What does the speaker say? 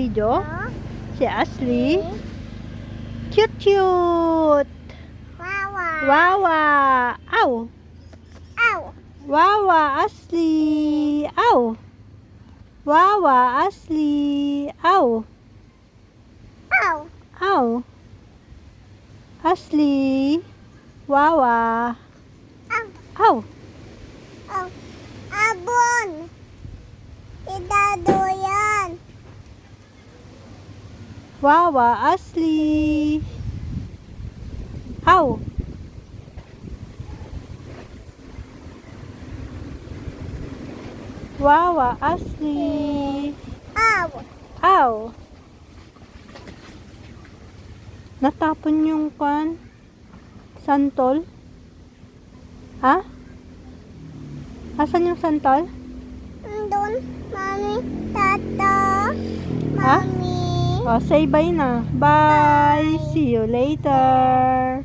Video si Ashley. Cute cute. Wawa. Wawa. Ow. Ow. Wawa Ashley. Ow. Wawa Ashley. Ow. Ow. Ow. Ashley. Wawa. Ow. Ow. Ow. Abon. Idado yan. Wawa Ashley. Ow. Wawa Ashley. Ow. Ow. Natapon yung santol? Ha? Asan yung santol? Doon. Mami. Tata. Ha? Mami. Oh, say bye na. Bye. See you later.